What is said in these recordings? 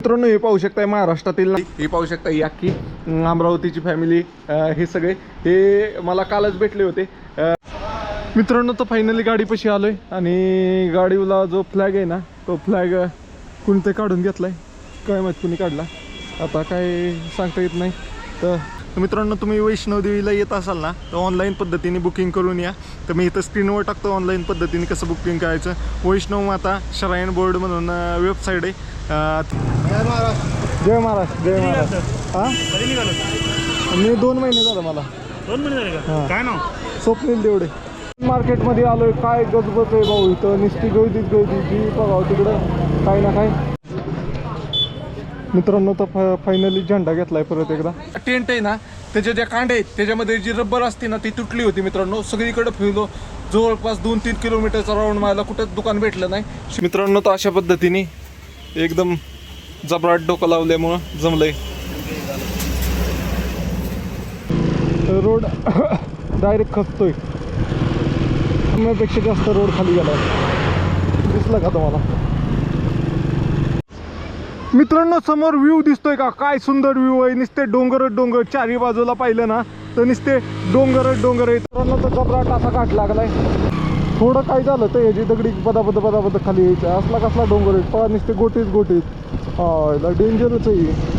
मित्रांनो हे पाहू शकताय महाराष्ट्रातील हे पाहू शकता ही अख्खी अमरावतीची फॅमिली हे सगळे हे मला कालच भेटले होते मित्रांनो. तर फायनली गाडीपाशी आलोय आणि गाडीला जो फ्लॅग आहे ना तो फ्लॅग कुणीतरी काढून घेतलाय, काय माहित कुणी काढला आता काय सांगता येत नाही. तर मित्रांनो तुम्ही वैष्णोदेवीला येत असाल ना तर ऑनलाईन पद्धतीने बुकिंग करून या. तर मी इथं स्क्रीनवर टाकतो ऑनलाईन पद्धतीने कसं बुकिंग करायचं. वैष्णव माता श्राइन बोर्ड म्हणून वेबसाईट आहे. जय महाराष्ट्र. जय महाराष्ट्र. जय महाराष्ट्र. हां कधी निघालो? मी 2 महिने झालं मला. 2 महिने झाले का? हां. काय नाव? स्वप्नील देवडे. मार्केटमध्ये आलोय, काय गजबज आहे भाऊ इथं, निस्ती गर्दीच गर्दी जी बघावं तिकडं काय ना काय. मित्रांनो तर फायनली झेंडा घेतलाय परत एकदा. टेंट आहे ना त्याच्या ज्या कांड्या आहेत त्याच्यामध्ये जी रब्बर असते ना ती तुटली होती मित्रांनो. सगळीकडे फिरलो, जवळपास 2-3 किलोमीटरचा राऊंड मारला, कुठंच दुकान भेटलं नाही मित्रांनो. तर अशा पद्धतीने एकदम जबराट डोकं लावल्यामुळं जमलंय. रोड डायरेक्ट खचतोय, पेक्षा जास्त रोड खाली गेला दिसला का तुम्हाला मित्रांनो. समोर व्ह्यू दिसतोय का, काय सुंदर व्ह्यू आहे. नुसते डोंगरच डोंगर, चारी बाजूला पाहिलं ना तर नुसते डोंगरच डोंगर आहे. मित्रांनो तर जबराट असा काट लागलाय. थोडं काय झालं तर याची दगडी बदाबद खाली यायचं, असला कसला डोंगर आहे पहा, नुसते गोटीत हा डेंजरच आहे.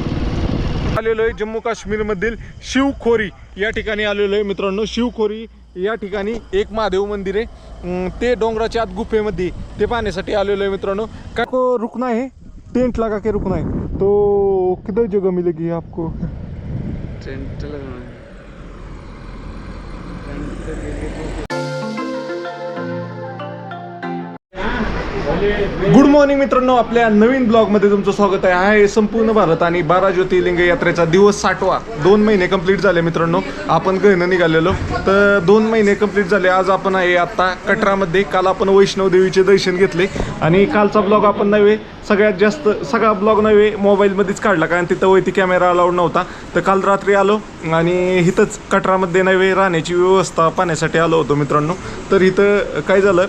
आलेलो आहे जम्मू काश्मीर मधील शिवखोरी या ठिकाणी आलेलो आहे मित्रांनो. शिवखोरी या ठिकाणी एक महादेव मंदिर आहे, ते डोंगराच्या आत गुफेमध्ये, ते पाहण्यासाठी आलेलो आहे मित्रांनो. काय को रुकना है, टेंट लगा के रुकना है. तो किधर जगह मिलेगी आपको? टेंट लगाना है. गुड मॉर्निंग मित्रांनो, आपल्या नवीन ब्लॉगमध्ये तुमचं स्वागत आहे. हा संपूर्ण भारत आणि 12 ज्योतिर्लिंग यात्रेचा दिवस 60वा. 2 महिने कंप्लीट झाले मित्रांनो, आपण घरनं निघालेलो. तर 2 महिने कंप्लीट झाले. आज आपण आहे आत्ता कटरामध्ये. काल आपण वैष्णोदेवीचे दर्शन घेतले आणि कालचा ब्लॉग आपण नव्हे सगळ्यात जास्त सगळा ब्लॉग नव्हे मोबाईलमध्येच काढला, कारण तिथं वैती कॅमेरा अलाउड नव्हता. तर काल रात्री आलो आणि इथंच कटरामध्ये नव्हे राहण्याची व्यवस्था पाहण्यासाठी आलो होतो मित्रांनो. तर इथं काय झालं,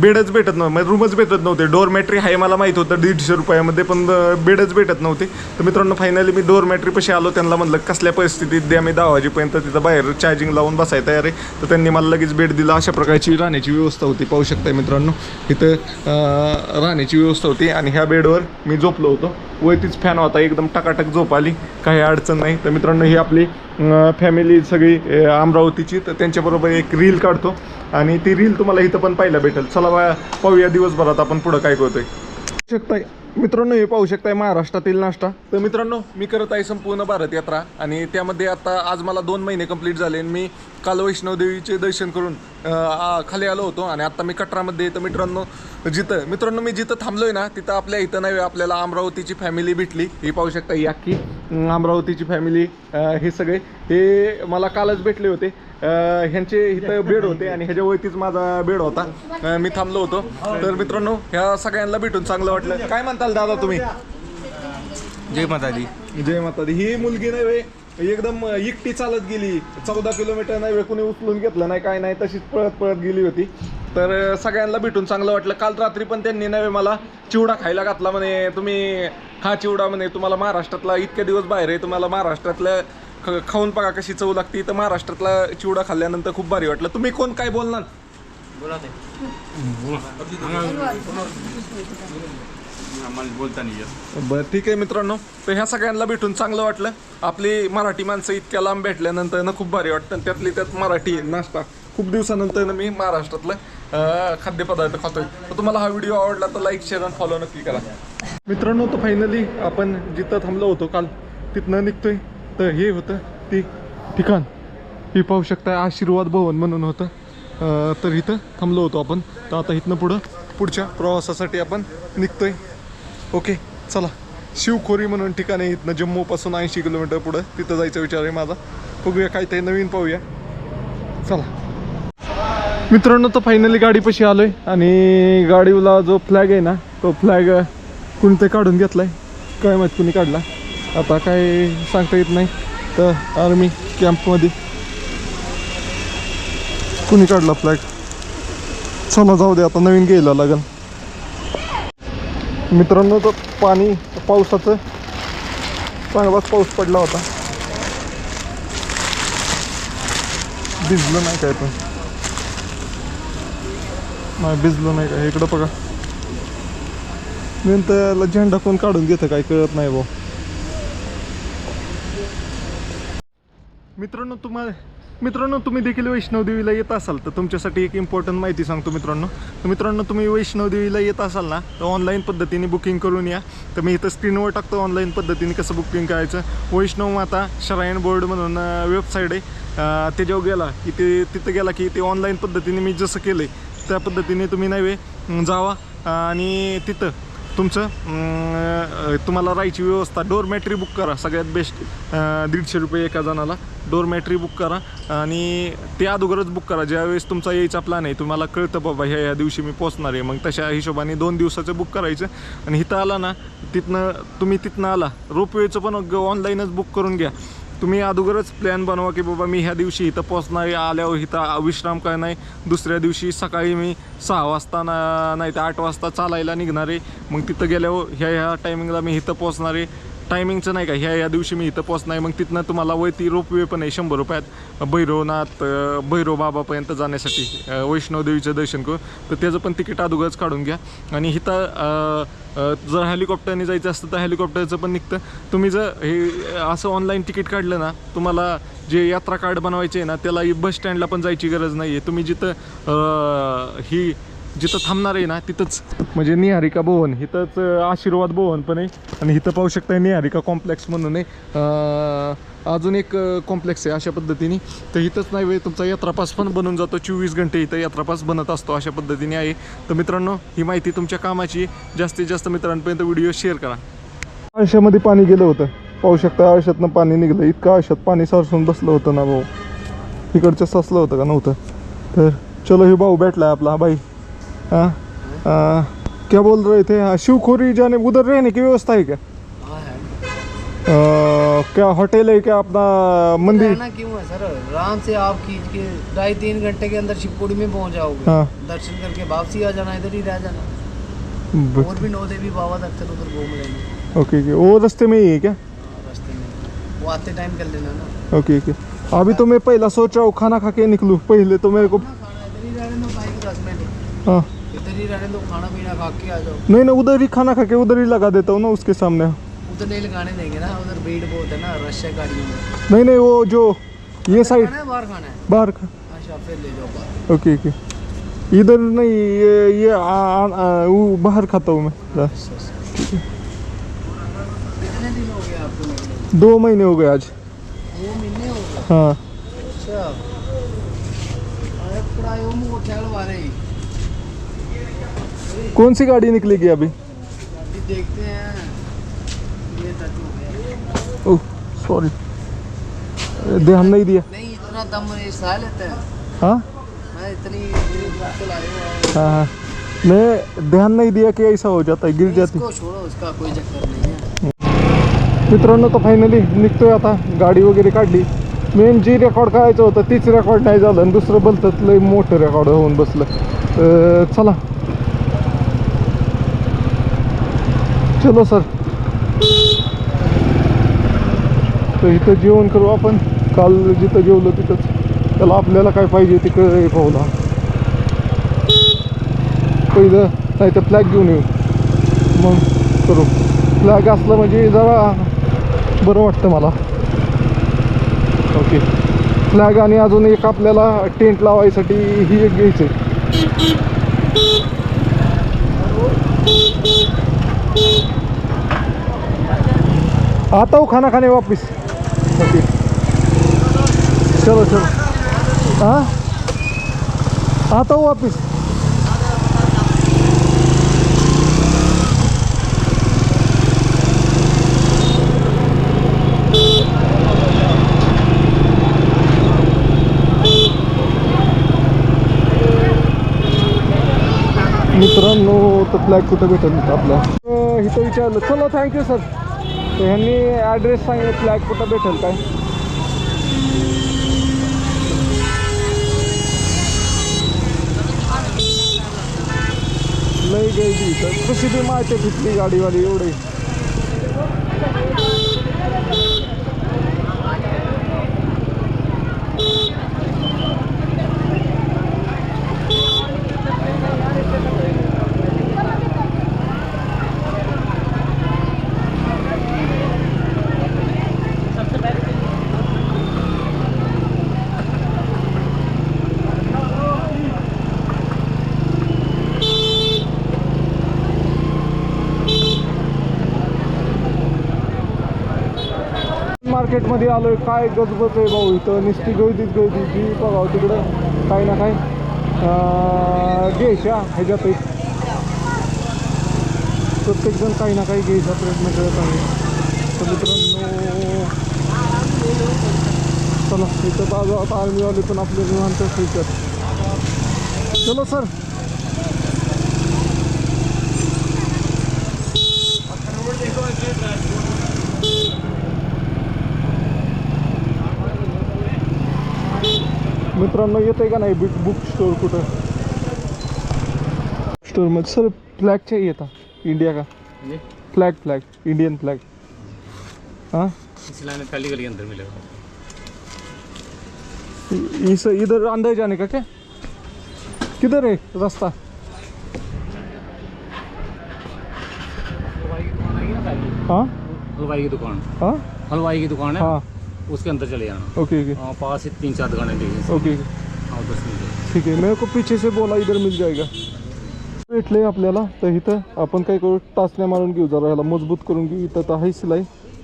बेडच भेटत नव्हते, म्हणजे रूमच भेटत नव्हते. डोरमॅट्री आहे मला माहीत होतं 150 रुपयामध्ये, पण बेडच भेटत नव्हते. तर मित्रांनो फायनली मी डोरमॅट्रीपाशी आलो. त्यांना म्हणलं कसल्या परिस्थितीत द्या, मी 10 वाजेपर्यंत तिथं बाहेर चार्जिंग लावून बसायला तयार आहे. तर त्यांनी मला लगेच बेड दिला. अशा प्रकारची राहण्याची व्यवस्था होती, पाहू शकताय मित्रांनो. इथं राहण्याची व्यवस्था होती आणि ह्या बेडवर मी झोपलो होतो. वरतीच फॅन होता, एकदम टकाटक झोप आली, काही अडचण नाही. तर मित्रांनो ही आपली फॅमिली सगळी अमरावतीची. तर त्यांच्याबरोबर एक रील काढतो आणि ती रील तुम्हाला इथं पण पाहायला भेटेल. चला पाहूया दिवसभरात आपण पुढं काय करतोय. शकताय मित्रांनो हे पाहू शकताय महाराष्ट्रातील नाश्ता. तर मित्रांनो मी करत आहे संपूर्ण भारत यात्रा आणि त्यामध्ये आता आज मला 2 महिने कंप्लीट झाले. मी काल वैष्णोदेवीचे दर्शन करून खाली आलो होतो आणि आता मी कटरामध्ये. तर मित्रांनो मी जिथं थांबलोय ना तिथं आपल्या इथं नाही, आपल्याला अमरावतीची फॅमिली भेटली. ही पाहू शकता ही अख्खी अमरावतीची फॅमिली हे सगळे हे मला कालच भेटले होते. ह्यांचे इथं बेड होते आणि ह्याच्यावरतीच माझा बेड होता, मी थांबलो होतो. तर मित्रांनो ह्या सगळ्यांना भेटून चांगलं वाटलं. काय म्हणताल दादा तुम्ही? जय माता दी. जय माता दी. ही मुलगी नाही एकदम एकटी चालत गेली, 14 किलोमीटर नाही, कुणी उचलून घेतलं नाही काय नाही, तशीच पळत गेली होती. तर सगळ्यांना भेटून चांगलं वाटलं. काल रात्री पण त्यांनी नव्हे मला चिवडा खायला घातला, म्हणे तुम्ही खा चिवडा, म्हणे तुम्हाला महाराष्ट्रातला इतक्या दिवस बाहेर आहे, तुम्हाला महाराष्ट्रातल्या खाऊन बघा कशी चव लागते. तर महाराष्ट्रातला चिवडा खाल्ल्यानंतर खूप भारी वाटलं. तुम्ही कोण काय बोलणार? बोला ते. आम्हाला बोलता नाही येत. बरं ठीक आहे मित्रांनो. तर ह्या सगळ्यांना भेटून चांगलं वाटलं. आपली मराठी माणसं इतक्या लांब भेटल्यानंतर ना खूप भारी वाटतं. त्यातली त्यात मराठी नाश्ता खूप दिवसानंतर मी महाराष्ट्रातलं खाद्यपदार्थ खातोय. तर तुम्हाला हा व्हिडिओ आवडला तर लाईक शेअर आणि फॉलो नक्की करा मित्रांनो. तर फायनली आपण जिथं थांबलो होतो काल तिथनं निघतोय. तर हे होतं ते ठिकाण, हे पाहू शकता आशीर्वाद भवन म्हणून होतं. तर इथं थांबलो होतो आपण. तर आता इथनं पुढच्या प्रवासासाठी आपण निघतोय. ओके चला. शिवखोरी म्हणून ठिकाण आहे, इथनं जम्मूपासून 80 किलोमीटर पुढं, तिथं जायचा विचार आहे माझा. बघूया काय ते नवीन पाहूया. चला मित्रांनो. तर फायनली गाडीपाशी आलोय आणि गाडीला जो फ्लॅग आहे ना तो फ्लॅग कुणीतरी काढून घेतलाय, काय माहित कुणी काढला आता काय सांगता येत नाही. तर आर्मी कॅम्पमध्ये कुणी काढला फ्लॅग. चला जाऊ दे, आता नवीन घ्यायला लागेल. मित्रांनो तर पाणी पावसाचं चांगलाच पाऊस पडला होता. भिजलं नाही काय पण नाही भिजलं नाही काय. इकडं बघा नंतर झेंडा कोण काढून घेतं काय कळत नाही भाऊ. मित्रांनो तुम्ही देखील वैष्णवदेवीला येत असाल तर तुमच्यासाठी एक इम्पॉर्टंट माहिती सांगतो मित्रांनो. तर मित्रांनो तुम्ही वैष्णवदेवीला येत असाल ना तर ऑनलाईन पद्धतीने बुकिंग करून या. तर मी इथं स्क्रीनवर टाकतो ऑनलाईन पद्धतीने कसं बुकिंग करायचं. वैष्णव माता श्रायण बोर्ड म्हणून वेबसाईट आहे. त्याच्यावर गेला की तिथं गेला की ते ऑनलाईन पद्धतीने मी जसं केलं आहे त्या पद्धतीने तुम्ही नव्हे जावा आणि तिथं तुमचं तुम्हाला राहायची व्यवस्था डोरमॅट्री बुक करा. सगळ्यात बेस्ट 150 रुपये एका जणाला डोरमॅट्री बुक करा आणि ते अगोदरच बुक करा. ज्यावेळेस तुमचा यायचा प्लॅन आहे तुम्हाला कळतं बाबा ह्या दिवशी मी पोचणार आहे मग तशा हिशोबाने 2 दिवसाचं बुक करायचं. आणि इथं आला ना तुम्ही तिथनं आला रोपवेचं पण ऑनलाईनच बुक करून घ्या. तुम्ही अगोदरच प्लॅन बनवा की बाबा मी ह्या दिवशी इथं पोचणार आहे. आल्यावर इथं विश्राम काय नाही. दुसऱ्या दिवशी सकाळी मी 6 वाजता नाही तर 8 वाजता चालायला निघणार आहे. मग तिथं गेल्यावर ह्या टायमिंगला मी इथं पोचणार आहे. टायमिंगचं नाही का ह्या दिवशी मी इथं पोचणार आहे. मग तिथनं तुम्हाला वरती रोपवे पण आहे 100 रुपयात भैरवनाथ भैरव बाबापर्यंत जाण्यासाठी वैष्णवदेवीचं दर्शन करू. तर त्याचं पण तिकीट अगोदरच काढून घ्या. आणि इथं जर हेलिकॉप्टरने जायचं असतं तर हेलिकॉप्टरचं पण निघतं. तुम्ही जर हे असं ऑनलाईन तिकीट काढलं ना तुम्हाला जे यात्रा कार्ड बनवायचे आहे ना त्याला बस स्टँडला पण जायची गरज नाही आहे. तुम्ही जिथं थांबणार आहे ना तिथंच म्हणजे निहारिका भवन इथंच आशीर्वाद भवन पण आहे. आणि इथं पाहू शकता निहारिका कॉम्प्लेक्स म्हणून आहे. अजून एक कॉम्प्लेक्स आहे अशा पद्धतीने. तर इथंच नाही वेळ तुमचा यात्रापास पण बनून जातो. 24 घंटे इथं यात्रापास बनत असतो अशा पद्धतीने आहे. तर मित्रांनो ही माहिती तुमच्या कामाची जास्तीत जास्त मित्रांपर्यंत व्हिडिओ शेअर करा. आयुष्यामध्ये पाणी गेलं होतं पाहू शकता. आयुष्यातनं पाणी निघलं. इतकं आयुष्यात पाणी सारसून बसलं होतं ना भाऊ. इकडचं ससलं होतं का नव्हतं. तर चलो हे भाऊ बैठला आपला भाई. हाँ क्या बोल रहे थे. हाँ शिवखोरी जाने उधर रहने की व्यवस्था है क्या. क्या होटल है क्या अपना मंदिर. रहना क्यों है सर आराम से आप खींच के 2.5-3 घंटे के अंदर शिवपुरी में पहुंच जाओगे. हाँ दर्शन करके वापसी आ जाना इधर ही रह जाना. और भी 9 देवी बाबा दर्शन उधर घूम लेंगे. ओके ओके वो रास्ते में ही है क्या. रास्ते में वो आते टाइम कर लेना ना. Okay okay. अभी तो मैं पहला सोच रहा हूँ खाना खा के निकलूँ. पहले तो मेरे को इधर ही रहने दो भाई को 10 मिनट. हाँ इधर ही रहने दो खाना पीना खा के आ जाओ. नहीं ना उधर ही खाना खा के उधर ही लगा देता हूँ ना उसके सामने. उधर नहीं लगाने देंगे ना उधर भीड़ बहुत है ना रश है गाड़ियों में. नहीं नहीं वो जो ये साइड खाना है बाहर खाना है. बाहर का. अच्छा फिर ले जाओ बाहर. Okay okay. इधर नहीं ये वो बाहर खाता हूँ मैं. कितने दिन हो गए आपको निकले. 2 महीने हो गए आज. 2 महीने हो गए. हाँ अच्छा अरे पूरा यूं मोटरसाइकिल वाले ही. कौन सी गाड़ी निकलेगी अभी. अभी देखते हैं ये टच हो गया. ओह सॉरी ध्यान नहीं दिया. नहीं इतना दम ये सह लेते हैं. हाँ मैं इतनी मुश्किल आई हूँ. हाँ हाँ मैं ध्यान नहीं दिया कि ऐसा हो जाता है गिर जाती. इसको छोड़ो उसका कोई चक्कर नहीं है. मित्रांनो तर फायनली निघतोय आता. गाडी वगैरे काढली. मेन जी रेकॉर्ड करायचं होतं तीच रेकॉर्ड नाही झालं आणि दुसरं भलतंच लय मोठं रेकॉर्ड होऊन बसलं. चला चलो सर. तर इथं जेवण करू आपण. काल जिथं जेवलो तिथंच. त्याला आपल्याला काय पाहिजे ते कळ पाहूला. पहिलं नाही तर फ्लॅग घेऊन येऊ मग करू. फ्लॅग असलं म्हणजे जरा बरं वाटतं मला. ओके फ्लॅग आणि अजून एक आपल्याला टेंट लावायसाठी ही एक घ्यायचं आहे. आता हूँ खाना खाने वापस. ओके चलो चलो. हाँ आता हूँ वापस. मित्रांनो तर फ्लॅग कुठं भेटेल आपला. इथं विचारलं. चलो थँक्यू सर. तर ह्यांनी ॲड्रेस सांगितलं फ्लॅग कुठं भेटेल काय. लई गेली तर कशी बी माहिती तिथली गाडीवाली एवढे. मार्केटमध्ये आलोय. काय गजबज आहे भाऊ इथं. नुसती गर्दीच गर्दी जी बघावं तिकडं काही ना काही घ्यायच्या ह्याच्यात प्रत्येकजण काही ना काही घ्यायचा प्रयत्न करत आहे. तर मित्रांनो चला इथं बाजू आता आर्मीवाले पण आपले निवांत फ्युचर. चलो सर. मित्रांनो येते का नाही बुक स्टोर कुठं स्टोर मध्ये सर फ्लैग चाहिए था इंडिया का. Flag Indian flag. हाँ काली गली के अंदर मिलेगा. इस इधर अंदर जाने का क्या किधर है रास्ता. हाँ हलवाई की दुकान. हाँ हलवाई की दुकान है. हाँ उसके अंदर चले जाना. ओके ओके हाँ पास ही 3-4 दुकानें देखिए. ओके हाँ 10 मिनट. ठीक आहे. मेरे को पीछे से बोला इधर मिल जाएगा. भेटले आपल्याला तर इथं आपण काय करू टाचण्या मारून घेऊ जरा ह्याला मजबूत करून घेऊ. इथं तर आहे सिलाई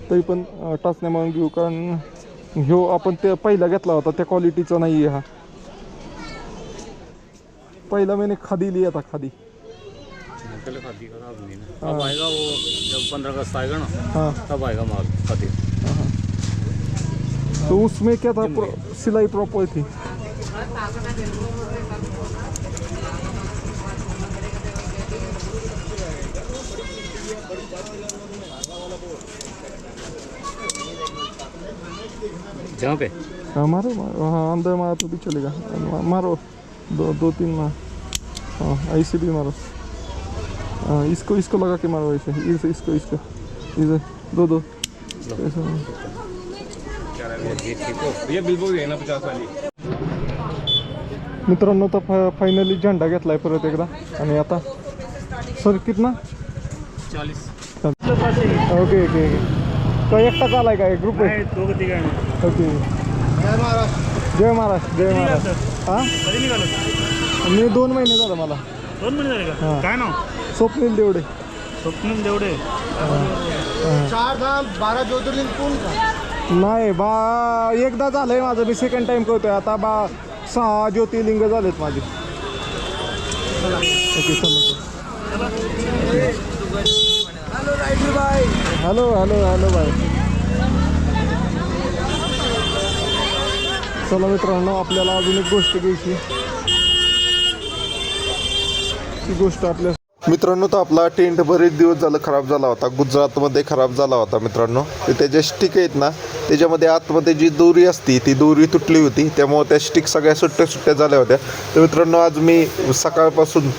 तरी पण टाचण्या मारून घेऊ कारण ह्यो आपण ते पहिला घेतला होता त्या क्वालिटीचा नाही आहे. हा पहिला मैंने खादी लिया था. खादी पहले खादी खराब नहीं ना. अब आएगा वो जब 15 अगस्त आएगा ना. हाँ तब आएगा माल खादी. तो उसमें क्या था सिलाई प्रॉपर थी. जहाँ पे मारो हाँ अंदर मारो तो भी चलेगा. मारो दो तीन मार. हाँ ऐसे भी मारो. हाँ इसको लगा के मारो ऐसे. इसको इधर दो ऐसा. ये बिल्कुल है ना 50 वाली. मित्रांनो तर फायनली झेंडा घेतलाय परत एकदा आणि आता सर कितना 40. Okay okay okay. तो एकटाच आलाय का ग्रुप आहे. दोघं तिघं ओके. जय महाराष्ट्र जय महाराष्ट्र. हां कधी निघालो. मी 2 महिने झालं मला. 2 महिने झाले का. हां. काय नाव. स्वप्नील देवडे. स्वप्नील देवडे. 4 धाम 12 ज्योतिर्लिंग कोण का. नाही एकदा झालंय माझं. मी सेकंड टाइम करतोय आता 6 ज्योतिर्लिंग झालेत माझे. ओके चला. Hello rider bye. Hello bye. चला मित्रांनो आपल्याला अजून एक गोष्ट घ्यायची. ती गोष्ट आपल्या मित्रांनो तर आपला टेंट बरेच दिवस झालं खराब झाला होता. गुजरातमध्ये खराब झाला होता मित्रांनो. ते त्याच्या स्टिक आहेत ना त्याच्यामध्ये आतमध्ये जी दोरी असती ती दोरी तुटली होती त्यामुळे त्या स्टिक सगळ्या सुट्ट्या झाल्या होत्या. तर मित्रांनो आज मी सकाळपासून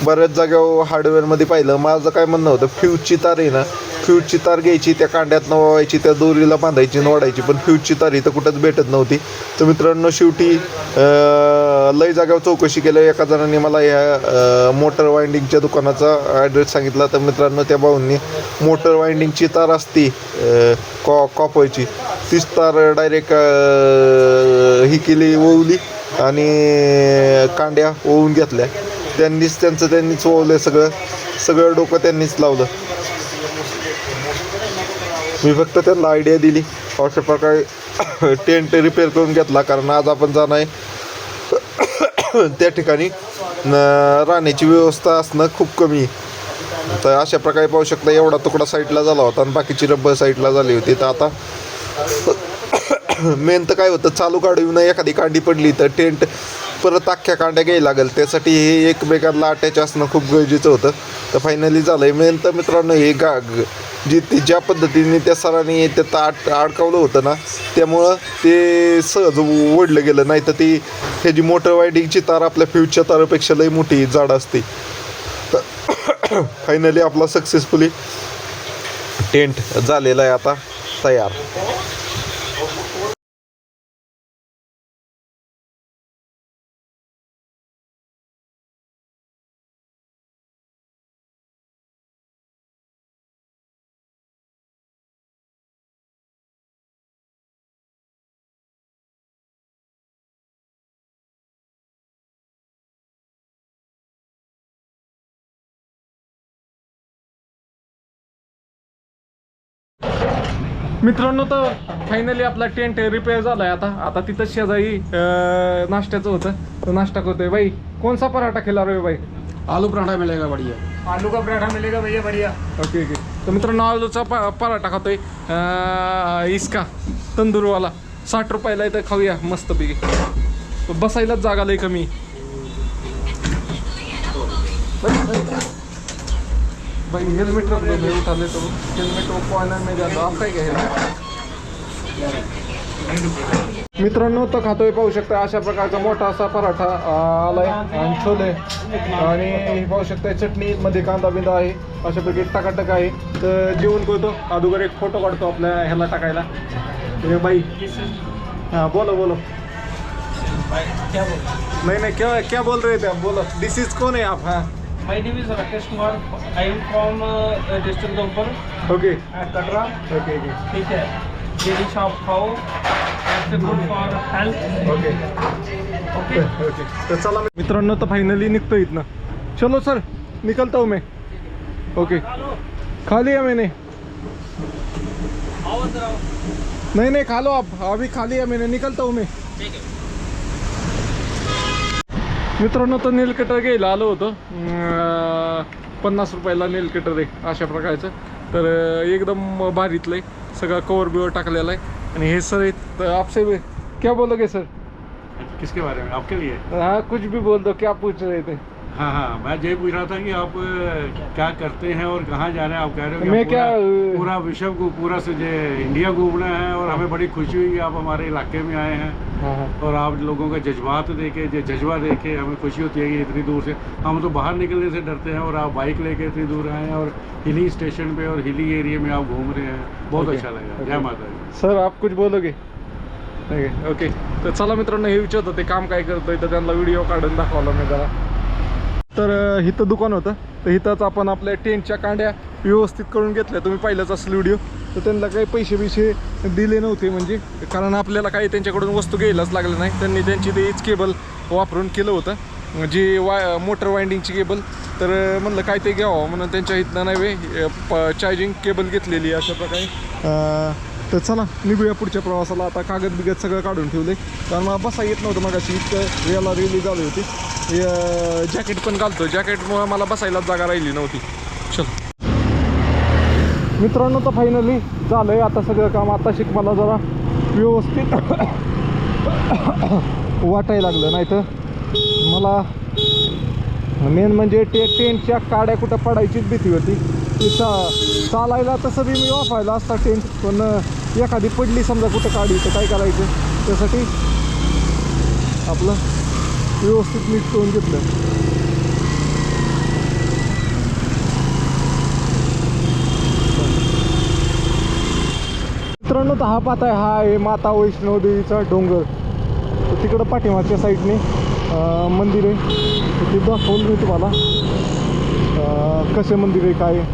बऱ्याच जागेवर हार्डवेअरमध्ये पाहिलं. माझं काय म्हणणं होतं फ्यूजची तार आहे ना फ्यूजची तार घ्यायची त्या कांड्यात नवायची त्या दोरीला बांधायची नवडायची पण फ्यूजची तार इथं कुठंच भेटत नव्हती. तर मित्रांनो शेवटी लय जागेवर चौकशी केलं. एका जणांनी मला या मोटर वाइंडिंगच्या दुकानाचा ॲड्रेस सांगितला. तर मित्रांनो त्या भाऊंनी मोटर वाइंडिंगची तार असती कॉपरची तीच तार डायरेक्ट ही केली ओवली आणि कांड्या ओवून घेतल्या. त्यांनीच ओवलं सगळं डोकं त्यांनीच लावलं. मी फक्त त्यांना आयडिया दिली अशा प्रकारे टेंट रिपेअर करून घेतला कारण आज आपण जाणार आहे त्या ठिकाणी राहण्याची व्यवस्था असणं खूप कमी. तर अशा प्रकारे पाहू शकता एवढा तुकडा साईडला झाला होता आणि बाकीची रब्बर साईडला झाली होती. तर आता मेन तर काय होतं चालू काढून एखादी कांडी पडली तर टेंट परत अख्ख्या कांड्या घ्यायला लागेल. त्यासाठी हे एकमेकांना अटॅच असणं खूप गरजेचं होतं. तर फायनली झालं आहे. मेन तर मित्रांनो हे ज्या पद्धतीने त्या सरांनी त्यात अडकवलं होतं ना त्यामुळं ते सहज ओढलं गेलं. नाही तर ती ह्याची मोटर वाइंडिंगची तार आपल्या फ्यूजच्या तारापेक्षा लई मोठी जाड असते. फायनली आपला सक्सेसफुली टेंट झालेला आहे आता तयार. मित्रांनो तर फायनली आपला टेंट रिपेअर झालाय. आता तिथं शेजारी नाश्त्याचं होतं, तो नाश्ता करतोय. भाई कौन सा पराठा खिला रहे हो भाई? आलू पराठा मिलेगा बढ़िया. आलू का पराठा मिलेगा भैया बढ़िया. Okay okay. तर मित्रांनो आलूचा पराठा खातोय इसका तंदूरवाला. 60 रुपयाला इथं खाऊया मस्तपैकी. बसायलाच जागा लय कमी. भाई हेलमेट रख दो, मैं उठा लेता हूँ. हेलमेट वो कॉर्नर में जातो. आप काय हेलमेट? मित्रांनो तर खातोय, पाहू शकता अशा प्रकारचा मोठा असा पराठा आलाय आणि छोले आणि पाहू शकता चटणी मध्ये कांदा बिंदा आहे. अशा प्रकारे टकाटक आहे. तर जेवण करतो अगोदर एक फोटो काढतो आपल्या ह्याला टाकायला. बाई हाँ बोलो बोलो. नहीं क्या बोल रहे थे आप? बोलो. दिस इज कौन है आप? हाँ My name is Rakesh Kumar. I am from district Dompar okay at Katra. Okay okay ठीक है. Daily shop खाओ. It's good for health. Okay Okay. Okay. तर चला मित्रांनो तर फायनली निघतो इथनं. चलो सर निकलता हूँ मैं. ओके खा लिया मैंने. नहीं खा लो आप. अभी खा लिया मैंने. निकलता हूँ मैं. मित्रांनो तर नेल कटर घ्यायला आलो होतो. 50 रुपयाला नेल कटर आहे अशा प्रकारचं. तर एकदम भारीतलं आहे. सगळं कवर बिवर टाकलेला आहे. आणि हे सर आहेत. आपसे क्या बोलोगे सर? किसके बारे में? आपके लिए? हाँ कुछ भी बोल दो. क्या पूछ रहे थे? हाँ मैं यही पूछ रहा था कि आप क्या करते हैं और कहाँ जा रहे हैं. आप कह रहे हो कि मैं आप पूरा विश्व को पूरा से इंडिया घूमना है और हमें बड़ी खुशी हुई कि आप हमारे इलाके में आए हैं. हाँ और आप लोगों का जज्बात देखे, जज्बा देखे हमें खुशी होती है कि इतनी दूर से हम तो बाहर निकलने से डरते हैं और आप बाइक लेके इतनी दूर आए हैं और हिली स्टेशन पे और हिली एरिया में आप घूम रहे हैं. बहुत अच्छा लगा. जय माता दी. सर आप कुछ बोलोगे? ओके. तर चला मित्रांनो हे विचारतो ते काम काय करतोय. तर त्यांना व्हिडिओ काढून दाखवला मी जरा. तर इथं दुकान होतं. तर इथंच आपण आपल्या टेंटच्या कांड्या व्यवस्थित करून घेतल्या. तुम्ही पाहिलंच असेल व्हिडिओ. तर त्यांना काही पैसे दिले नव्हते, म्हणजे कारण आपल्याला काही त्यांच्याकडून वस्तू घ्यायलाच लागलं नाही. त्यांनी त्यांची तेच केबल वापरून केलं होतं, जी मोटर वाइंडिंगची केबल. तर म्हणलं काय ते घ्यावं म्हणून त्यांच्या इथनं नाही चार्जिंग केबल घेतलेली अशा प्रकारे. तर चला निघूया पुढच्या प्रवासाला. आता कागद बिगद सगळं काढून ठेवले, कारण मला बसा येत नव्हतं मगाशी. इतकं याला रिलीज झाली होती. जॅकेट पण घालतो. जॅकेटमुळे मला बसायलाच जागा राहिली नव्हती. चल मित्रांनो तर फायनली झालं आहे आता सगळं काम. आता शिक मला जरा व्यवस्थित वाटायला लागलं. नाही तर मला मेन म्हणजे टेंटच्या काड्या कुठं पडायचीच भीती होती. ती चालायला तसं बी मी वापरायला असता टेंट, पण एखादी पडली समजा कुठं काढी तर काय करायचं. त्यासाठी आपलं व्यवस्थित नीट करून घेतलं. मित्रांनो तर हा पाहताय हा आहे माता वैष्णोदेवीचा डोंगर. तर तिकडं पाठीमागच्या साईडने मंदिर आहे. ते दाखवलं मी तुम्हाला कसे मंदिर आहे काय.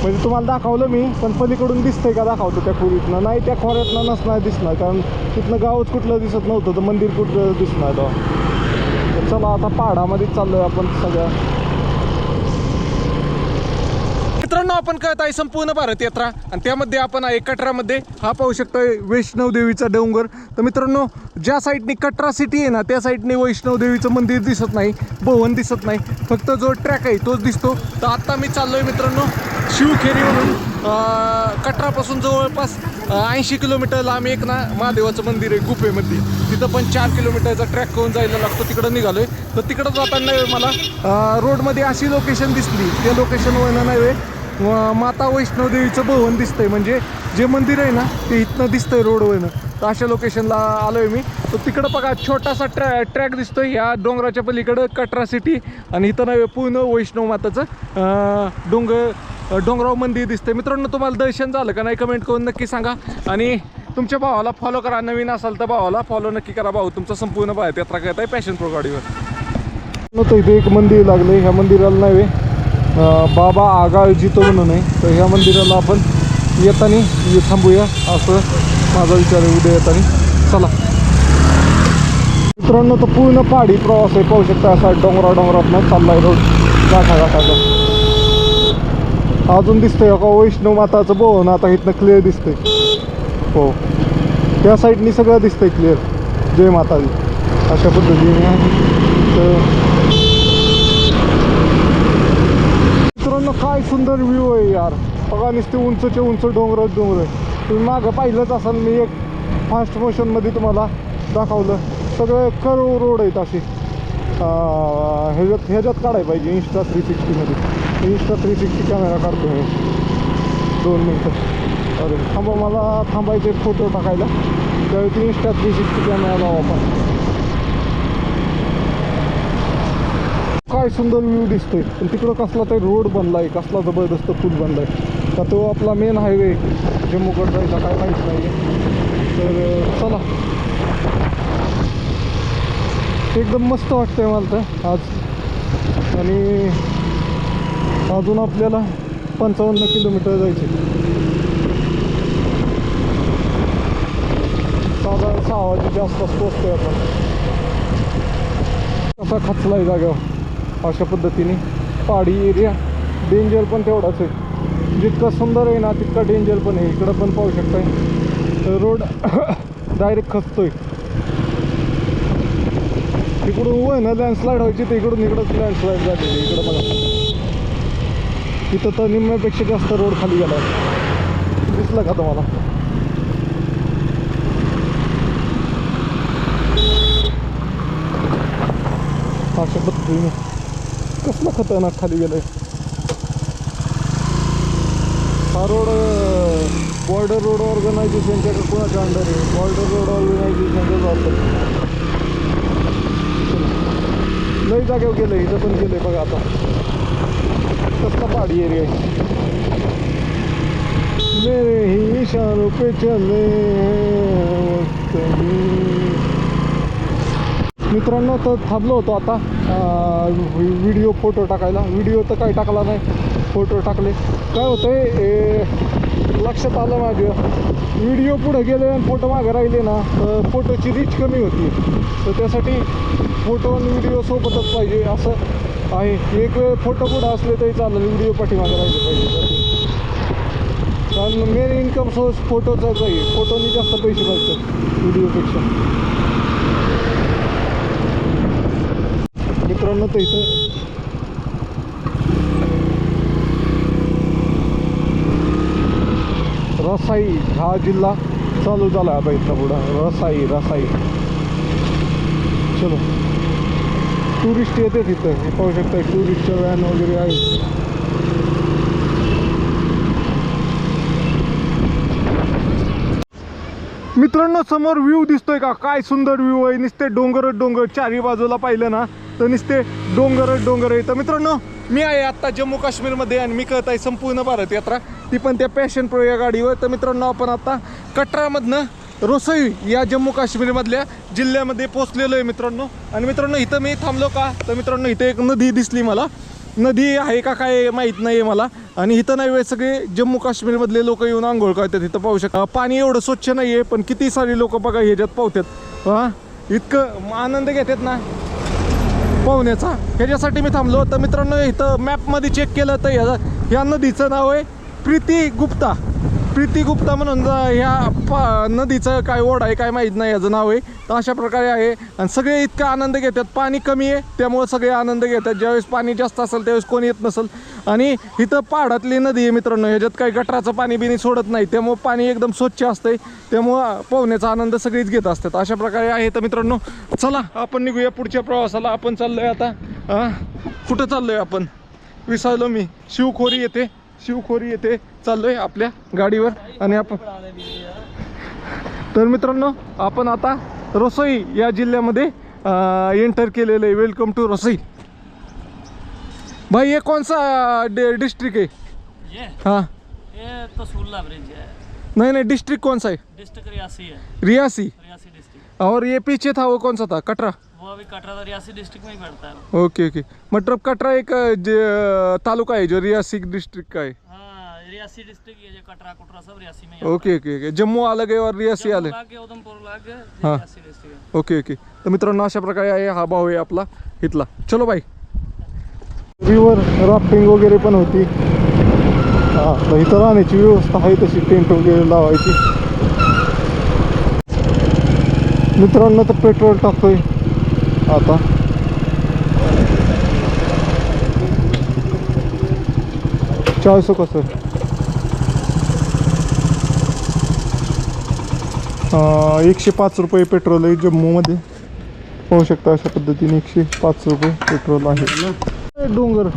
म्हणजे तुम्हाला दाखवलं मी, पण पलीकडून दिसतंय का दाखवतो त्या खोरीतनं. नाही त्या खोऱ्यातनं नसणार दिसणार, कारण तिथनं गावच कुठलं दिसत नव्हतं. तर मंदिर कुठलं दिसणार. तर चला आता पहाडामध्येच चाललोय आपण सगळ्या. मित्रांनो आपण करत आहे संपूर्ण भारत यात्रा आणि त्यामध्ये आपण आहे कटरामध्ये. हा पाहू शकता वैष्णवदेवीचा डोंगर. तर मित्रांनो ज्या साईडने कटरा सिटी आहे ना त्या साईडने वैष्णवदेवीचं मंदिर दिसत नाही, भवन दिसत नाही. फक्त जो ट्रॅक आहे तोच दिसतो. तर आता मी चाललोय मित्रांनो शिवखेरीवरून. कटरापासून जवळपास 80 किलोमीटर लांब एक ना महादेवाचं मंदिर आहे गुफेमध्ये. तिथं पण 4 किलोमीटरचा ट्रॅक करून जायला लागतो. तिकडं निघालोय. तर तिकडं जाताना मला रोडमध्ये अशी लोकेशन दिसली. त्या लोकेशनवरनं नाही माता वैष्णोदेवीचं भवन दिसतंय, म्हणजे जे मंदिर आहे ना ते इथनं दिसतंय रोडवरनं. तर अशा लोकेशनला आलो आहे मी. तर तिकडं बघा छोटासा ट्रॅक दिसतोय ह्या डोंगराच्या पलीकडं कटरा सिटी, आणि इथं नव्हे पूर्ण वैष्णव माताचं डोंगराव मंदिर दिसतंय. मित्रांनो तुम्हाला दर्शन झालं का नाही कमेंट करून नक्की सांगा, आणि तुमच्या भावाला फॉलो करा. नवीन असाल तर भावाला फॉलो नक्की करा. भाऊ तुमचं संपूर्ण भारत यात्रा करत आहे पॅशन प्रो गाडीवर. तर इथे एक मंदिर लागलं, ह्या मंदिराला नव्हे बाबा आगाळजितो म्हणून आहे. तर ह्या मंदिराला आपण येताना थांबूया असं माझा विचार आहे उद्या येताना. चला मित्रांनो, तर पूर्ण पहाडी प्रवास आहे, पाहू शकता असा डोंगरातनं चाललाय रोड घाटाचा. अजून दिसतंय का वैष्णव माताचं भवन, आता इथनं क्लिअर दिसतंय. हो त्या साईडनी सगळं दिसतंय क्लिअर. जय माताजी अशा पद्धतीने आहे. तर मित्रांनो काय सुंदर व्ह्यू आहे यार. बघा नुसते उंचचे उंच डोंगर आहे. तुम्ही मागं पाहिलंच असाल, मी एक फास्ट मोशनमध्ये तुम्हाला दाखवलं. सगळे कर्व रोड आहेत असे. ह्याच्यात काढायला पाहिजे इंस्टा 360मध्ये. इंस्टा 360 कॅमेरा काढतो मी 2 मिनटं. अरे थांबा, मला थांबायचे फोटो टाकायला, त्यावेळी ती इंस्टा 360 कॅमेरा लावा आपण. काय सुंदर व्ह्यू दिसतोय. पण तिकडं कसला तरी रोड बनलाय, कसला जबरदस्त पूल बनलाय का तो आपला मेन हायवे जम्मूकडे जायचा काय माहीत नाही. तर चला, एकदम मस्त वाटतंय मला तर आज. आणि अजून आपल्याला 55 किलोमीटर जायचे. साधारण 6 वाजेच्या आसपास पोचतोय आपण. कसा खचलाय जाग्यावर अशा पद्धतीने. पहाडी एरिया डेंजर पण तेवढाच आहे. जितका सुंदर आहे ना तितका डेंजर पण आहे. इकडं पण पाहू शकताय तर रोड डायरेक्ट खचतोय. तिकडून वय ना लँडस्लाईड व्हायची, तर इकडून इकडंच लँडस्लाईड झालेली. इकडं बघा, इथं तर निम्म्यापेक्षा जास्त रोड खाली गेला. दिसलं का तुम्हाला? अशा पद्धतीने कसला खतरनाक खाली गेलाय. हा रोड बॉर्डर रोड ऑर्गनायझेशनच्या का कोणाच्या अंडर आहे? बॉर्डर रोड ऑर्गनायझेशनचं जातं. लई जागेवर गेलं, इथं पण गेलं बघा. आता कसला पहाडी एरिया आहे. मेरे ही इशारों पे चले. मित्रांनो तर थांबलो होतो आता व्हिडिओ फोटो टाकायला. व्हिडिओ तर काही टाकला नाही, फोटो टाकले. काय होतंय लक्षात आलं माझ्या, व्हिडिओ पुढे गेले आणि फोटो मागे राहिले ना तर फोटोची रीच कमी होती. तर त्यासाठी फोटो आणि व्हिडिओ सोबतच पाहिजे असं आहे. एक वेळ फोटो पुढं असले तरी चालेल, व्हिडिओ पाठीमागे राहिले पाहिजे. कारण मेन इन्कम सोर्स फोटोचाच आहे. फोटोनी जास्त पैसे पाहिजे व्हिडिओपेक्षा. मित्रांनो तर इथं रसाई हा जिल्हा चालू झाला आता. इथं पुढं रसाई. चलो टुरिस्ट येते तिथं, हे पाहू शकता टुरिस्टच्या व्हॅन वगैरे आहे. मित्रांनो समोर व्ह्यू दिसतोय का? काय सुंदर व्ह्यू आहे. नुसते डोंगर चारी बाजूला पाहिलं ना तर नुसते डोंगर आहे. तर मित्रांनो मी आहे आत्ता जम्मू काश्मीरमध्ये, आणि मी करत आहे संपूर्ण भारत यात्रा, ती पण त्या पॅशन प्रो या गाडीवर. तर मित्रांनो आपण आता कटरामधनं रोसई या जम्मू काश्मीरमधल्या जिल्ह्यामध्ये पोचलेलो आहे मित्रांनो. आणि मित्रांनो इथं मी थांबलो का, तर मित्रांनो इथे एक नदी दिसली मला. नदी आहे का काय माहीत नाही आहे मला. आणि इथं नाही वेळ सगळे जम्मू काश्मीरमधले लोक येऊन आंघोळ करतात. इथं पाहू शकता पाणी एवढं स्वच्छ नाही आहे, पण किती सारी लोक बघा ह्याच्यात पावतात. हां इतकं आनंद घेतात ना पाहुण्याचा, ह्याच्यासाठी मी थांबलो. तर मित्रांनो इथं मॅपमध्ये चेक केलं तर ह्या नदीचं नाव आहे प्रीती गुप्ता म्हणून. ह्या नदीचं काय ओढ आहे काय माहीत नाही, याचं नाव आहे. तर अशा प्रकारे आहे. आणि सगळे इतका आनंद घेतात. पाणी कमी आहे त्यामुळे सगळे आनंद घेतात. ज्यावेळेस पाणी जास्त असेल त्यावेळेस कोणी येत नसेल. आणि इथं पहाडातली नदी आहे मित्रांनो, ह्याच्यात काही गटराचं पाणी बिनी सोडत नाही, त्यामुळे पाणी एकदम स्वच्छ असतंय. त्यामुळं पाहुण्याचा आनंद सगळीच घेत असतात. अशा प्रकारे आहे. तर मित्रांनो चला आपण निघूया पुढच्या प्रवासाला. आपण चाललोय आता कुठं चाललोय आपण विसरलो मी. शिवखोरी येते शिवखोरी येथे चाललोय आपल्या गाडीवर आणि आपण तर मित्रांनो आपण आता रसोई या जिल्ह्यामध्ये एंटर केलेलं आहे. वेलकम टू रसोई. भाई ये कौन सा डिस्ट्रिक्ट है? ये हाँ ये तो सुल्ला ब्रिज है, नहीं डिस्ट्रिक्ट कौन सा है? डिस्ट्रिक्ट रियासी है, रियासी. रियासी डिस्ट्रिक्ट। और ये पीछे था वो कौन सा था? कटरा. वो अभी कटरा तो रियासी डिस्ट्रिक्ट में ही पड़ता है। ओके ओके मतलब कटरा एक तालुका है जो रियासी डिस्ट्रिक्ट का है. हाँ रियासी डिस्ट्रिक्ट, ये जो कटरा कुटरा सब रियासी में ही आता ओके ओके ओके जम्मू अलग है और रियासी है। अलग. लागे उधमपुर लागे हाँ. रियासी डिस्ट्रिक्ट है। ओके ओके तर मित्रांनो अशा प्रकारे आहे हा भाऊ आहे आपला इथला. चलो बाई. रिव्हर राफ्टिंग वगैरे पण होती. हां तर इथं राहण्याची व्यवस्था आहे तशी टेंट वगैरे लावायची. मित्रांनो तर पेट्रोल टाकतोय आता. चाळीस कसं 105 रुपये पेट्रोल आहे जम्मूमध्ये. पाहू शकता अशा पद्धतीने 105 रुपये पेट्रोल आहे. डोंगर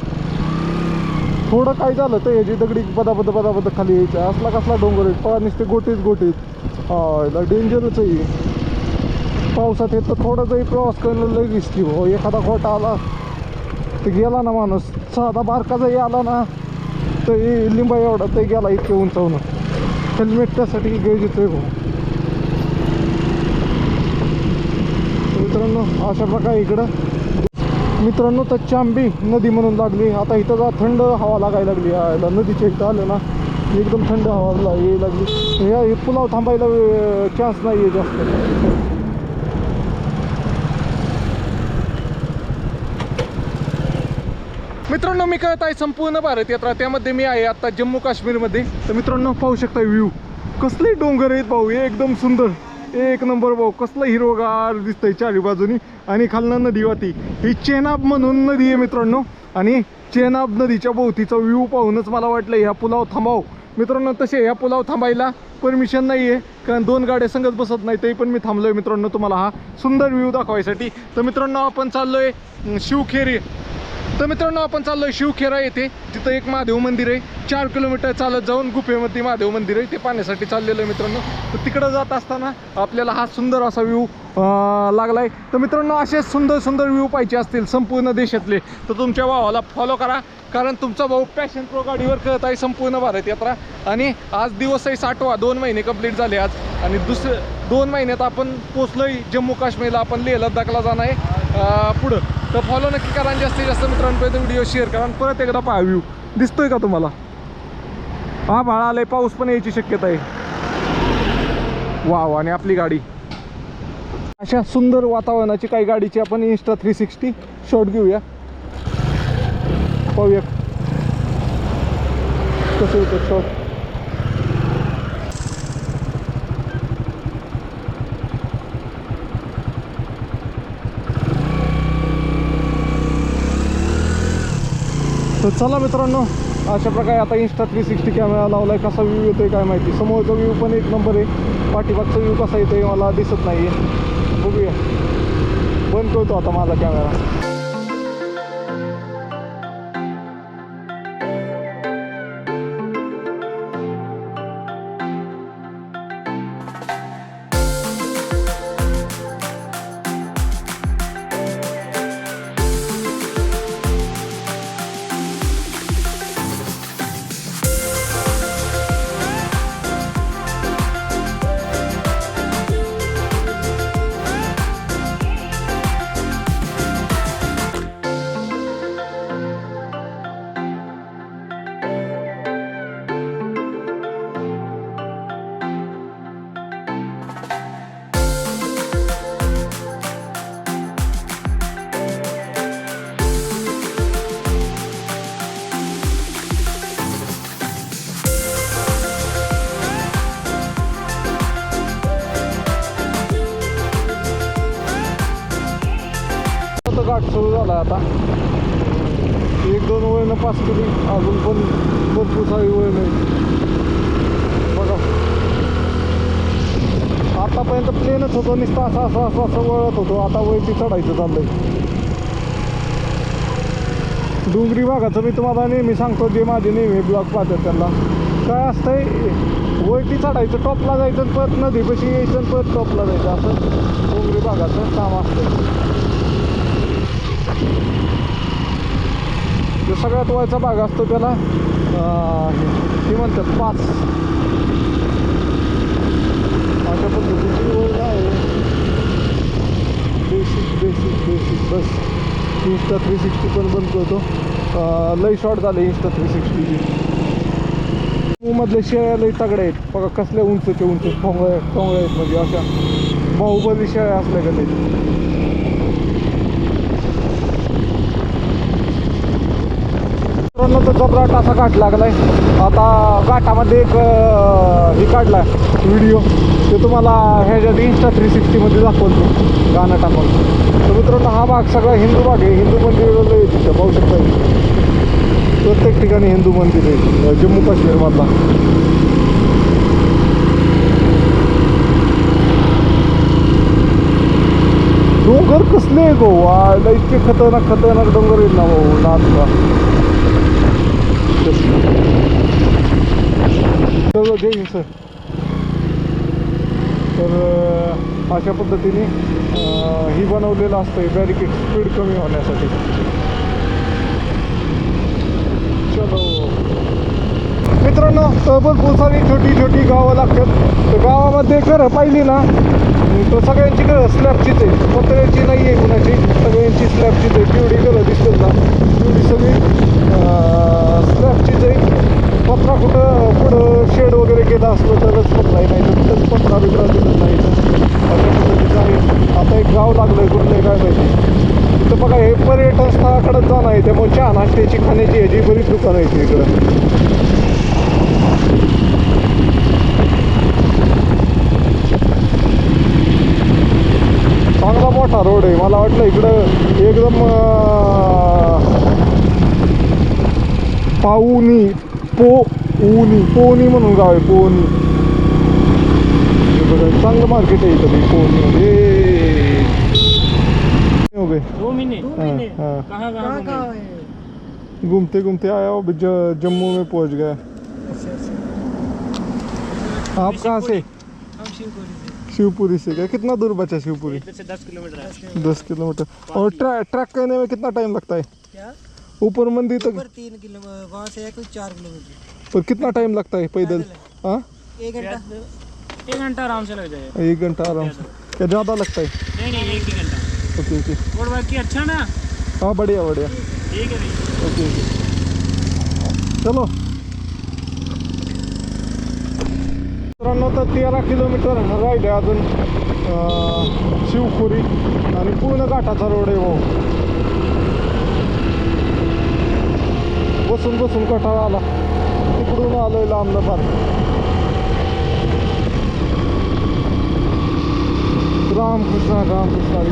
थोडं काय झालं तर याची दगडी बदाबद खाली यायचं. असला कसला डोंगर आहे पहा, नुसते गोटीत हा डेंजरच आहे. पावसात येत तर थोडा जरी प्रवास करणं लई रिस्की हो. एखादा खोटा आला तर गेला ना माणूस. साधा बारका जरी आला ना तर लिंबा एवढा तर गेला इतके उंचावून. हेल्मेट त्यासाठी गरजेचं आहे भाऊ. मित्रांनो अशा प्रकारे इकडं मित्रांनो तर चांबी नदी म्हणून लागली. आता इथं जा थंड हवा लागायला लागली. यायला नदीच्या इथं आलं ना एकदम थंड हवा यायला लागली. हे पुलाव थांबायला चान्स नाही आहे जास्त. मित्रांनो मी कळत आहे संपूर्ण भारत यात्रा, त्यामध्ये मी आहे आता जम्मू काश्मीरमध्ये. तर मित्रांनो पाहू शकता व्ह्यू कसले डोंगर आहेत भाऊ. हे एकदम सुंदर एक नंबर भाऊ. कसलं हिरवगार दिसतंय चारी बाजूनी आणि खालनं नदी वाहती. ही चेनाब म्हणून नदी आहे मित्रांनो. आणि चेनाब नदीच्या भोवतीचा व्ह्यू पाहूनच मला वाटलं ह्या पुलाव थांबाव. मित्रांनो तसे ह्या पुलाव थांबायला परमिशन नाही आहे कारण 2 गाड्या संगत बसत नाही. तरी पण मी थांबलोय मित्रांनो तुम्हाला हा सुंदर व्ह्यू दाखवायसाठी. तर मित्रांनो आपण चाललोय शिवखेरी. तर मित्रांनो आपण चाललोय शिवखेरा येथे. तिथं एक महादेव मंदिर आहे. 4 किलोमीटर चालत जाऊन गुफेमध्ये महादेव मंदिर आहे. ते पाहण्यासाठी चाललेलं आहे मित्रांनो. तर तिकडं जात असताना आपल्याला हा सुंदर असा व्ह्यू लागलाय. तर मित्रांनो असे सुंदर व्ह्यू पाहिजे असतील संपूर्ण देशातले तर तुमच्या भावाला फॉलो करा. कारण तुमचा भाऊ पॅशन प्रो गाडीवर करत आहे संपूर्ण भारत यात्रा. आणि आज दिवस आहे 60वा. 2 महिने कंप्लीट झाले आज. आणि दुसरे 2 महिन्यात आपण पोचलोय जम्मू काश्मीरला. आपण लेह लद्दाखला जाणार आहे पुढं. तर फॉलो नक्की करा. जास्तीत जास्त मित्रांपर्यंत व्हिडिओ शेअर करा. परत एकदा पहा व्ह्यू दिसतोय का तुम्हाला. हा भाळा आलाय. पाऊस पण यायची शक्यता आहे. वाव. आणि आपली गाडी अशा सुंदर वातावरणाची काही गाडीची आपण Insta 360 शॉट घेऊया. पाहूया कसं होतं शॉट. तर चला मित्रांनो अशा प्रकारे आता Insta 360 कॅमेरा लावलाय. कसा व्ह्यू येतोय काय माहिती. समोरचा व्ह्यू पण एक नंबर आहे. पाठीमागचा व्ह्यू कसा येतोय मला दिसत नाही आहे. बघूया. बंद करतो आता माझा कॅमेरा. घाट सुरू झाला आता. 1-2 वळणं पास केली. अजून पण भरपूर सारी वळणं आहे बघा. आतापर्यंत प्लेनच होतो नुसतं असं वळत होतो. आता वरती चढायचं चाललंय. डोंगरी भागाचं मी तुम्हाला नेहमी सांगतो, जे माझे नेहमी ब्लॉग पाहतात त्यांना काय असतंय, वरती चढायचं, टॉपला जायचं आणि परत नदीपाशी यायचं आणि परत टॉपला जायचं, असं डोंगरी भागाचं काम असतं. जो सगळ्यात वरचा भाग असतो त्याला हे म्हणतात पास. अशा पद्धतीची वर आहे. बेसिक बस. इंस्टा 360 पण बंद करतो. लई शॉर्ट झाले इंस्टा 360ची. मधले शेळ्या लई तगड्या आहेत बघा, कसल्या उंचचे उंच टोंगळे आहेत, म्हणजे अशा बाहुबली शेळ्या असल्या का ते. तर जबराट असा घाट लागलाय. आता घाटामध्ये एक हे काढलाय व्हिडिओ, ते तुम्हाला ह्याच्यात इंस्टा 360 मध्ये दाखवतो गाणं टाकून. तर मित्रांनो हा भाग सगळा हिंदू भाग आहे. हिंदू मंदिर तिथं पाहू शकता, प्रत्येक ठिकाणी हिंदू मंदिर आहे जम्मू काश्मीरमधला. डोंगर कसले गोवा, इतके खतरनाक डोंगर आहेत ना भाऊ, नाचला. चलो जय हिंद सर. तर अशा पद्धतीने ही बनवलेलं असतं बॅरिकेड स्पीड कमी होण्यासाठी. चलो मित्रांनो, भरपूर सारी छोटी छोटी गावं लागतात. तर गावामध्ये घरं पाहिली ना तर सगळ्यांची घरं स्लॅबचीच आहे, पत्र्याची नाही आहे कुणाची, सगळ्यांची स्लॅबचीच आहे. पिवळी घरं दिसतात ना, पिवळी सगळी स्लॅबचीच आहे. पत्रा कुठं पुढं शेड वगैरे केलं असलं तरच पत्रा आहे, नाही तर कुठंच पत्रा बित्रा दिलं नाही. अशा पद्धतीचं आहे. आता एक गाव लागलं आहे कुठलं काय माहिती. तिथं बघा हे पर्यटन स्थळाकडे जाणं आहे, त्यामुळे चहा नाश्त्याची खाण्याची ह्याची बरीच दुकानं आहेत इकडं. चांगला मोठा रोड आहे. मला वाटलं इकडं एकदम पोवनी म्हणून गाव आहे, पोवनी. बघा चांगलं मार्केट आहे इथं पोवनी. हो गए 2 महीने हाँ कहाँ घूमते घूमते आया अब जम्मू में पहुंच गया. आप कहाँ से? हम शिवपुरी से। शिवपुरी से. क्या कितना दूर बचा शिवपुरी? इधर से 10 किलोमीटर है। 10 किलोमीटर. और ट्रैक करने में कितना टाइम लगता है? क्या ऊपर मंदिर तक? ऊपर 3 किलोमीटर, वहाँ से है कुछ 4 किलोमीटर. पर कितना टाइम लगता है पैदल? हाँ 1 घंटा. 1 घंटा आराम से लग जाएगा। 1 घंटा आराम से. क्या ज़्यादा लगता है? नहीं 1 ही घंटा। Okay okay. और बाकी अच्छा ना? हाँ बढ़िया बढ़िया. ठीक है भाई। Okay okay. चलो मित्रांनो, तर 13 किलोमीटर राहिले अजून शिवखोरी आणि पूर्ण घाटाचा रोड आहे भाऊ. बसून बसून कटाळा आला. तिकडून आलोय लांब फार. रामकृष्ण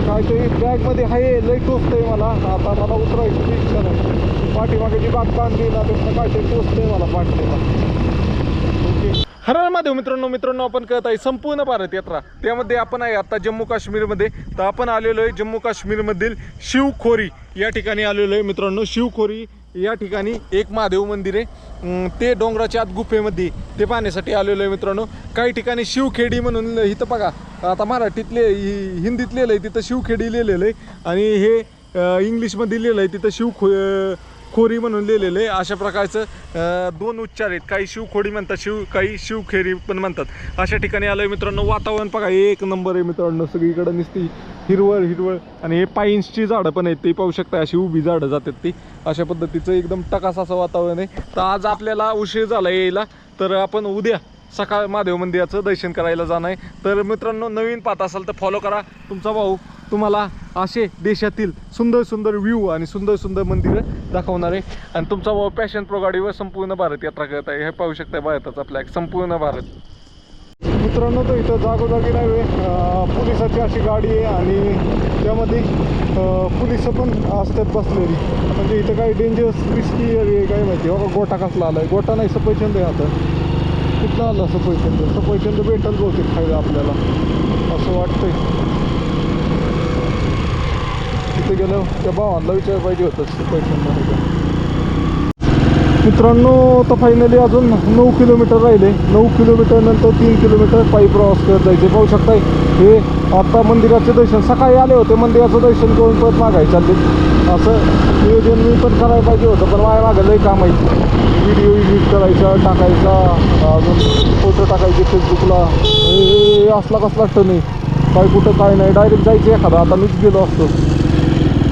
काहीतरी बॅगमध्ये आहे, लई टोचतंय मला. आता मला उतरायची इच्छा नाही. पाठीमागे जी बाग बांधली ना त्याचं काहीतरी टोचतंय मला पाठीला. ओके. हर महादेव मित्रांनो आपण करत आहे संपूर्ण भारत यात्रा. त्यामध्ये आपण आहे आता जम्मू काश्मीरमध्ये. तर आपण आलेलो आहे जम्मू काश्मीरमधील शिवखोरी या ठिकाणी आलेलो आहे मित्रांनो. शिवखोरी या ठिकाणी एक महादेव मंदिर आहे, ते डोंगराच्या आत गुफेमध्ये, ते पाहण्यासाठी आलेलो आहे मित्रांनो. काही ठिकाणी शिवखेडी म्हणून इथं बघा, आता मराठीतले हिंदीत लिहिलं आहे तिथं शिवखेडी लिहिलेलं आहे, आणि हे इंग्लिशमध्ये लिहिलं आहे तिथं खोरी म्हणून लिहिलेलं आहे. अशा प्रकारचं 2 उच्चार आहेत, काही शिवखोडी म्हणतात, काही शिवखेरी पण म्हणतात. अशा ठिकाणी आलं आहे मित्रांनो. वातावरण बघा एक नंबर आहे मित्रांनो. सगळीकडे नुसती हिरवळ आणि हे पाईन्सची झाडं पण आहेत, ते पाहू शकता. अशी उभी झाडं जातात ती. अशा पद्धतीचं एकदम टकास असं वातावरण आहे. तर आज आपल्याला उशीर झाला यायला, तर आपण उद्या सकाळ महादेव मंदिराचं दर्शन करायला जाणं आहे. तर मित्रांनो, नवीन पाहत असाल तर फॉलो करा. तुमचा भाऊ तुम्हाला असे देशातील सुंदर सुंदर व्ह्यू आणि सुंदर सुंदर मंदिरं दाखवणार आहे. आणि तुमचा भाऊ पॅशन प्रो गाडीवर संपूर्ण भारत यात्रा करत आहे. हे पाहू शकता भारताचा फ्लॅग, संपूर्ण भारत. मित्रांनो, तर इथं जागोजागी नाही पोलिसाची अशी गाडी आहे, आणि त्यामध्ये पोलिस पण असतात बसलेली. म्हणजे इथं काही डेंजरस रिस्की आहे काय माहिती. बघा गोटा कसला आलाय. गोटा नाही, सफरचंद आहे. आता कुठला आला सफरचंद भेटल बहुतेक खायला आपल्याला असं वाटतंय. तिथे गेलं त्या भावांना विचार पाहिजे होतं सफरचंद. मित्रांनो तर फायनली अजून 9 किलोमीटर राहिले. 9 किलोमीटर नंतर 3 किलोमीटर पायी प्रवास करत जायचे. पाहू शकताय हे आता मंदिराचे दर्शन सकाळी आले होते, मंदिराचं दर्शन करून परत मागायचे चालले. असं नियोजन मी पण करायला पाहिजे होतं, पण माझ्या मागं लई काम आहे. व्हिडिओ एडिट करायचा, टाकायचा, अजून फोटो टाकायचे फेसबुकला. हे असला कसला असतं नाही काय, कुठं काय नाही, डायरेक्ट जायचं एखादा. आता मीच गेलो असतो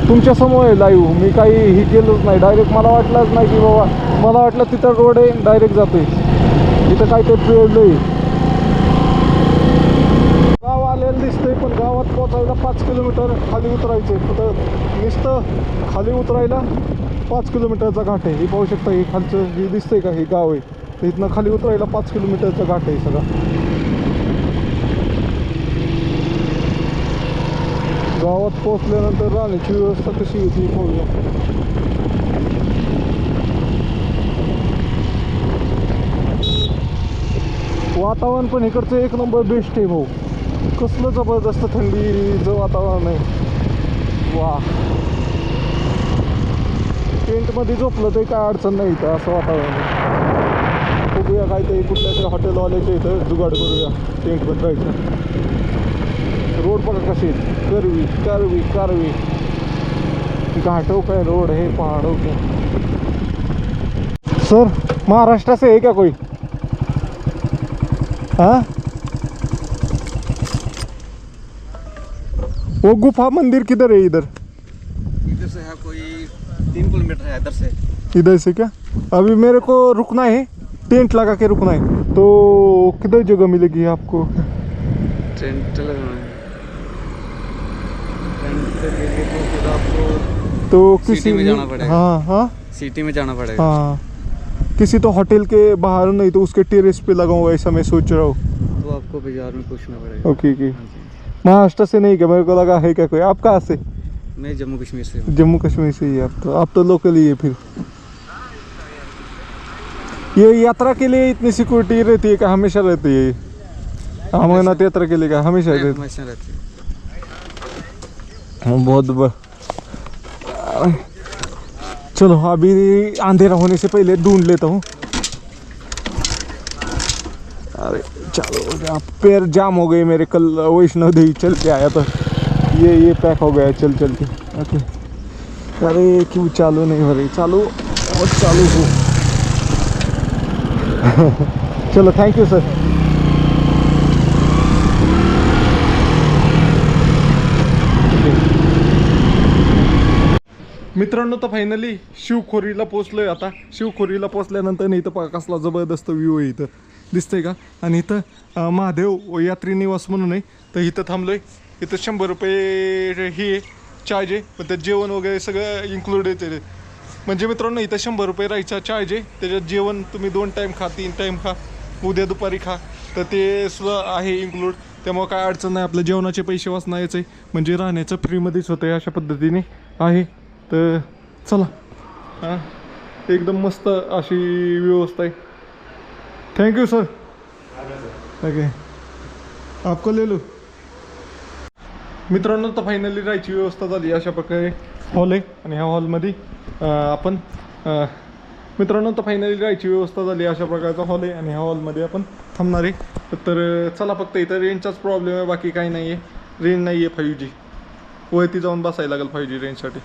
तुमच्यासमोर आहे लाईव्ह, मी काही हे केलंच नाही. डायरेक्ट मला वाटलंच नाही की बाबा, मला वाटलं तिथं रोड आहे डायरेक्ट जातोय, इथं काय ते पेरलं आहे. गाव आलेलं दिसतंय, पण गावात पोचायला 5 किलोमीटर खाली उतरायचं आहे. कुठं नुसतं खाली उतरायला 5 किलोमीटरचा घाट आहे. हे पाहू शकता, हे खालचं हे दिसतंय का, हे गाव आहे. तर इथनं खाली उतरायला 5 किलोमीटरचा घाट आहे सगळा. गावात पोहोचल्यानंतर राहण्याची व्यवस्था कशी होती पाहूया. वातावरण पण इकडचं एक नंबर बेस्ट आहे भाऊ. कसलं जबरदस्त थंडीचं वातावरण आहे. वा, टेंटमध्ये झोपलं तरी काय अडचण नाही इथं, असं वातावरण आहे. बघूया काय ते कुठल्या तरी हॉटेलवाल्याच्या इथं जुगाड करूया टेंटमध्ये राहायचं. रोड बघा कसे करवी करवी करवी, घाटों का रोड है पहाड़ों के. सर महाराष्ट्र से है क्या कोई? हाँ, वो गुफा मंदिर किधर है? इधर से है कोई 3 किलोमीटर है इधर से. इधर से क्या? अभी मेरे को रुकना है, टेंट लगा के रुकना है. तो किधर जगह मिलेगी आपको? टेंट लगाना है. टेंट के लिए तो फिर आपको तो सिटी किसी में जाना पड़ेगा. हाँ हाँ सिटी में जाना पड़ेगा. हाँ, किसी तो होटल के बाहर नहीं तो उसके टेरेस पे लगाऊँ, ऐसा मैं सोच रहा हूँ. तो आपको बाजार में पूछना पड़ेगा. Okay okay. हाँ जी. महाराष्ट्र से नहीं क्या, मेरे को लगा है क्या कोई. आप कहाँ से? मैं जम्मू कश्मीर से हूँ. जम्मू कश्मीर से ही. आप तो लोकल ही है फिर. ये यात्रा के लिए इतनी सिक्योरिटी रहती है क्या, हमेशा रहती है? अमरनाथ यात्रा के लिए क्या हमेशा रहती हमेशा रहती है. है? बहुत चलो अभी अंधेरा होने से पहले ढूंढ लेता हूँ. अरे चलो, पैर जाम हो गए मेरे, कल वैष्णो देवी चल के आया था. ये पैक हो गया चल के. ओके. अरे क्यों चालू नहीं हो रही? चालू और चालू हो. चलो थैंक यू सर. मित्रांनो तर फायनली शिवखोरीला पोचलोय. आता शिवखोरीला पोचल्यानंतर नाही इथं कसला जबरदस्त व्ह्यू आहे, इथं दिसतंय का. आणि इथं महादेव यात्री निवास म्हणून आहे, तर इथं थांबलोय. इथं 100 रुपये ही चार्ज आहे, पण त्यात जेवण वगैरे सगळं इन्क्लूड येते. म्हणजे मित्रांनो इथं 100 रुपये राहायचा चार्ज आहे, त्याच्यात जेवण तुम्ही 2 टाईम खा, 3 टाईम खा, उद्या दुपारी खा, तर ते सुद्धा आहे इन्क्लूड. त्यामुळं काय अडचण नाही, आपल्या जेवणाचे पैसे वाचण्याचे, म्हणजे राहण्याचं फ्रीमध्येच होतं. अशा पद्धतीने आहे. तर चला, हां एकदम मस्त अशी व्यवस्था आहे. Thank you sir. ओके, आपको ले लो. मित्रांनो तर फायनली राहायची व्यवस्था झाली. अशा प्रकारे हॉल आहे आणि ह्या हॉलमध्ये आपण मित्रांनो तर फायनली राहायची व्यवस्था झाली. अशा प्रकारचा हॉल आहे आणि ह्या हॉलमध्ये आपण थांबणार आहे. तर चला, फक्त इथं रेंजचाच प्रॉब्लेम आहे, बाकी काही नाही आहे. रेंज नाही आहे 5G. वरती जाऊन बसायला लागेल 5G रेंजसाठी.